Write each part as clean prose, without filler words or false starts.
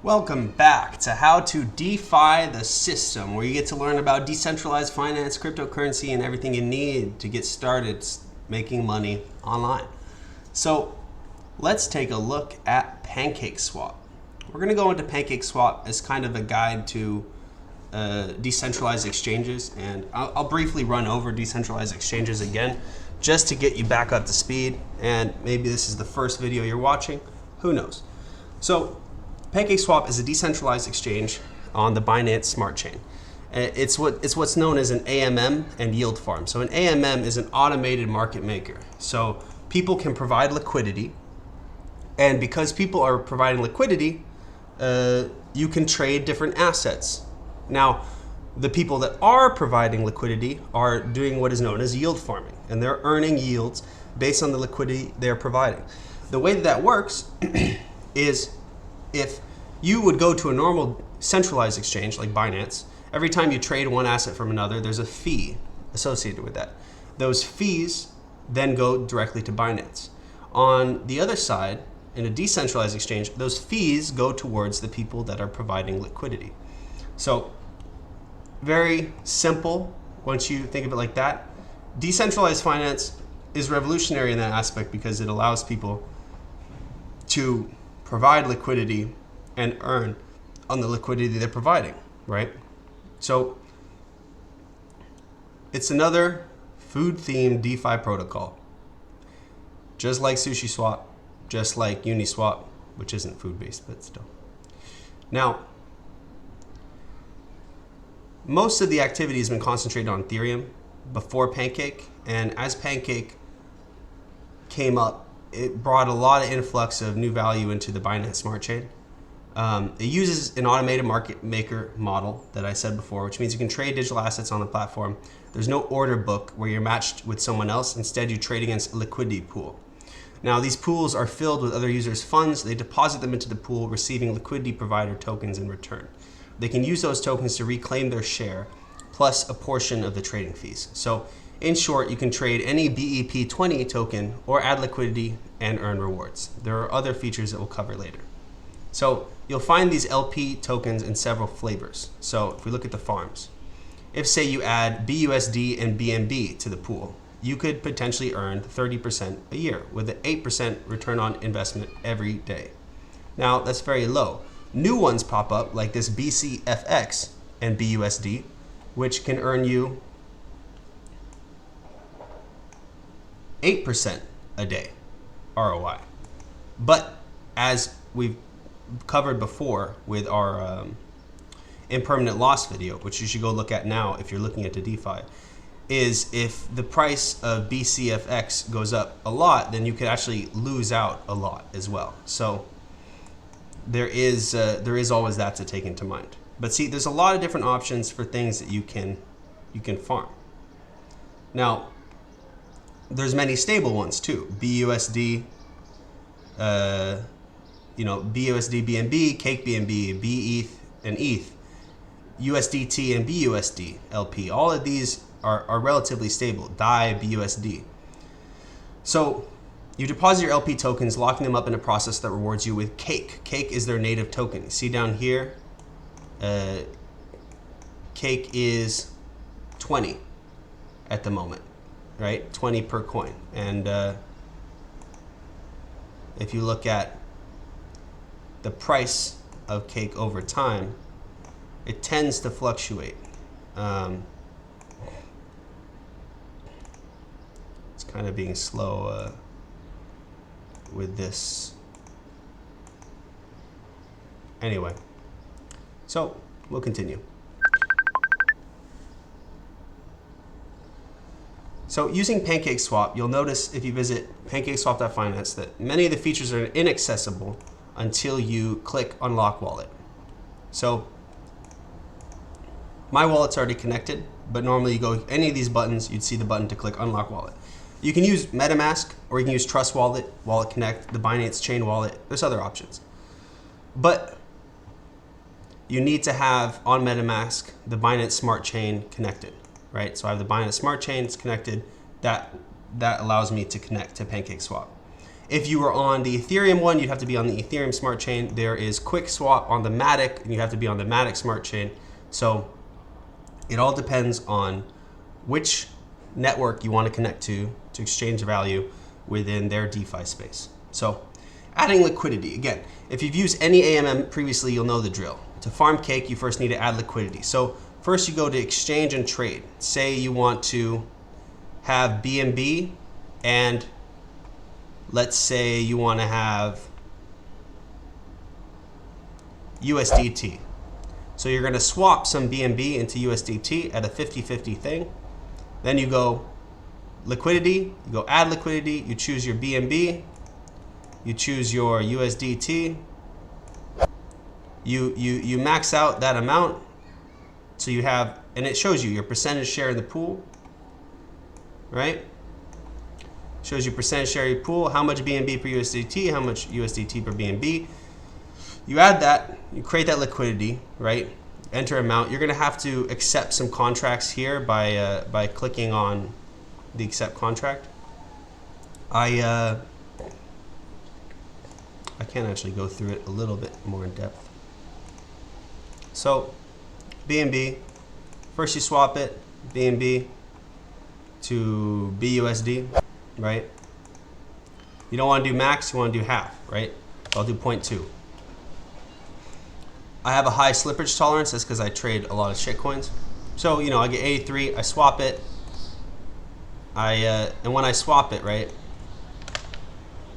Welcome back to How to DeFi the System, where you get to learn about decentralized finance, cryptocurrency, and everything you need to get started making money online. So let's take a look at Pancake Swap. We're going to go into Pancake Swap as kind of a guide to decentralized exchanges, and I'll briefly run over decentralized exchanges again just to get you back up to speed, and maybe this is the first video you're watching, who knows. So PancakeSwap is a decentralized exchange on the Binance Smart Chain. It's what's known as an AMM and yield farm. So an AMM is an automated market maker. So people can provide liquidity, and because people are providing liquidity, you can trade different assets. Now, the people that are providing liquidity are doing what is known as yield farming, and they're earning yields based on the liquidity they're providing. The way that works is, if you would go to a normal centralized exchange like Binance, every time you trade one asset from another, there's a fee associated with that. Those fees then go directly to Binance. On the other side, in a decentralized exchange, those fees go towards the people that are providing liquidity. So very simple once you think of it like that. Decentralized finance is revolutionary in that aspect because it allows people to provide liquidity and earn on the liquidity they're providing, right? So it's another food-themed DeFi protocol, just like SushiSwap, just like Uniswap, which isn't food-based, but still. Now, most of the activity has been concentrated on Ethereum before Pancake, and as Pancake came up, it brought a lot of influx of new value into the Binance Smart Chain. It uses an automated market maker model that I said before, which means you can trade digital assets on the platform. There's no order book where you're matched with someone else. Instead, you trade against a liquidity pool. Now, these pools are filled with other users' funds. They deposit them into the pool, receiving liquidity provider tokens in return. They can use those tokens to reclaim their share, plus a portion of the trading fees. So in short, you can trade any BEP20 token or add liquidity and earn rewards. There are other features that we'll cover later. So you'll find these LP tokens in several flavors. So if we look at the farms, if say you add BUSD and BNB to the pool, you could potentially earn 30% a year with an 8% return on investment every day. Now that's very low. New ones pop up like this BCFX and BUSD, which can earn you 8% a day ROI. But as we've covered before with our impermanent loss video, which you should go look at now if you're looking at the DeFi, is if the price of BCFX goes up a lot, then you could actually lose out a lot as well. So there is always that to take into mind. But see, there's a lot of different options for things that you can farm. Now, there's many stable ones too. BUSD, BUSD BNB, Cake BNB, BETH, and ETH, USDT and BUSD LP. All of these are relatively stable. DAI, BUSD. So you deposit your LP tokens, locking them up in a process that rewards you with Cake. Cake is their native token. See down here, Cake is 20 at the moment, right? 20 per coin. And if you look at the price of Cake over time, it tends to fluctuate. It's kind of being slow with this. Anyway, so we'll continue. So using PancakeSwap, you'll notice if you visit pancakeswap.finance that many of the features are inaccessible until you click Unlock Wallet. So my wallet's already connected, but normally you go any of these buttons, you'd see the button to click Unlock Wallet. You can use MetaMask, or you can use Trust Wallet, Wallet Connect, the Binance Chain Wallet. There's other options. But you need to have on MetaMask the Binance Smart Chain connected, right? So I have the Binance Smart Chain, it's connected. That allows me to connect to PancakeSwap. If you were on the Ethereum one, you'd have to be on the Ethereum smart chain. There is Quick Swap on the Matic, and you have to be on the Matic smart chain. So it all depends on which network you want to connect to exchange value within their DeFi space. So adding liquidity. Again, if you've used any AMM previously, you'll know the drill. To farm cake, you first need to add liquidity. So first you go to exchange and trade. Say you want to have BNB, and let's say you want to have USDT. So you're going to swap some BNB into USDT at a 50-50 thing. Then you go liquidity, you go add liquidity, you choose your BNB, you choose your USDT, you max out that amount, so you have, and it shows you your percentage share in the pool, right? Shows you percentage share in your pool, how much BNB per USDT, how much USDT per BNB. You add that, you create that liquidity, right? Enter amount. You're gonna have to accept some contracts here by clicking on the accept contract. I can actually go through it a little bit more in depth. So BNB, first you swap it, BNB to BUSD, right? You don't want to do max, you want to do half, right? I'll do 0.2. I have a high slippage tolerance, that's because I trade a lot of shitcoins. So, you know, I get 83, I swap it, and when I swap it, right,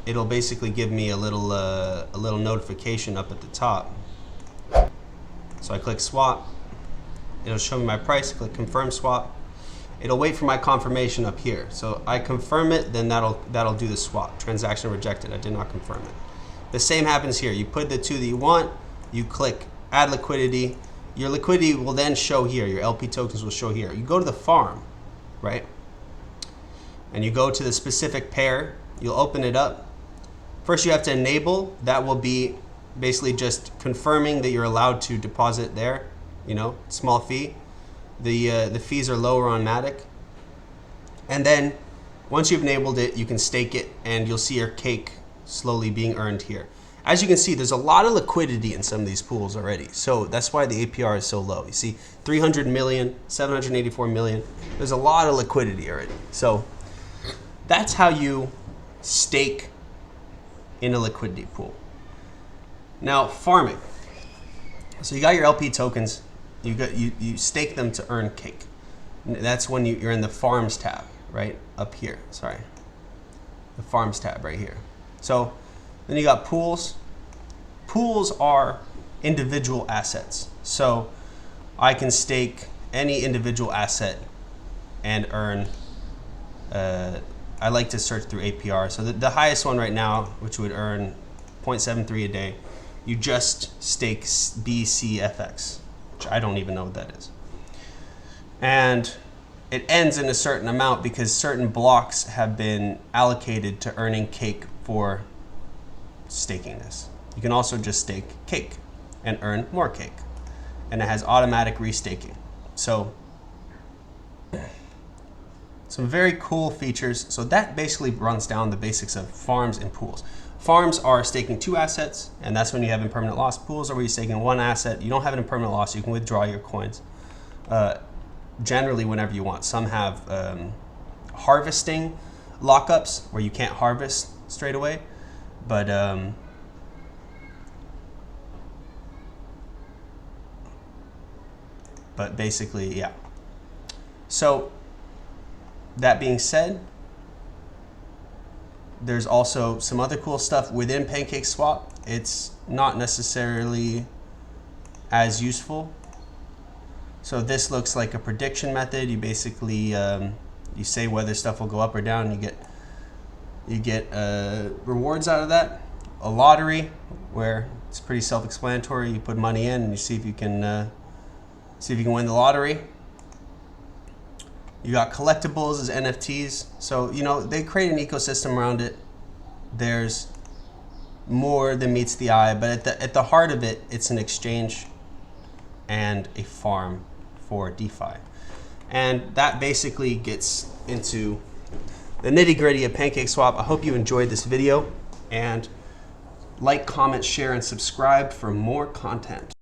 it'll basically give me a little notification up at the top. So I click swap, it'll show me my price, click confirm swap. It'll wait for my confirmation up here. So I confirm it, then that'll do the swap. Transaction rejected, I did not confirm it. The same happens here. You put the two that you want, you click add liquidity. Your liquidity will then show here, your LP tokens will show here. You go to the farm, right? And you go to the specific pair, you'll open it up. First you have to enable, that will be basically just confirming that you're allowed to deposit there, you know, small fee. The fees are lower on Matic. And then once you've enabled it, you can stake it and you'll see your cake slowly being earned here. As you can see, there's a lot of liquidity in some of these pools already. So that's why the APR is so low. You see 300 million, 784 million. There's a lot of liquidity already. So that's how you stake in a liquidity pool. Now farming. So you got your LP tokens, you stake them to earn cake. That's when you're in the farms tab, right? Up here, sorry. The farms tab right here. So then you got pools. Pools are individual assets. So I can stake any individual asset and earn, I like to search through APR. So the highest one right now, which would earn 0.73 a day, you just stake BCFX, which I don't even know what that is. And it ends in a certain amount because certain blocks have been allocated to earning cake for staking this. You can also just stake cake and earn more cake. And it has automatic restaking. So some very cool features. So that basically runs down the basics of farms and pools. Farms are staking 2 assets, and that's when you have impermanent loss. Pools are where you're staking 1 asset. You don't have an impermanent loss, you can withdraw your coins generally whenever you want. Some have harvesting lockups where you can't harvest straight away, but basically, yeah. So that being said, there's also some other cool stuff within PancakeSwap. It's not necessarily as useful. So this looks like a prediction method. You basically you say whether stuff will go up or down. You get rewards out of that. A lottery where it's pretty self-explanatory. You put money in and you see if you can win the lottery. You got collectibles as NFTs. So, you know, they create an ecosystem around it. There's more than meets the eye, but at the heart of it, it's an exchange and a farm for DeFi. And that basically gets into the nitty-gritty of PancakeSwap. I hope you enjoyed this video. And like, comment, share, and subscribe for more content.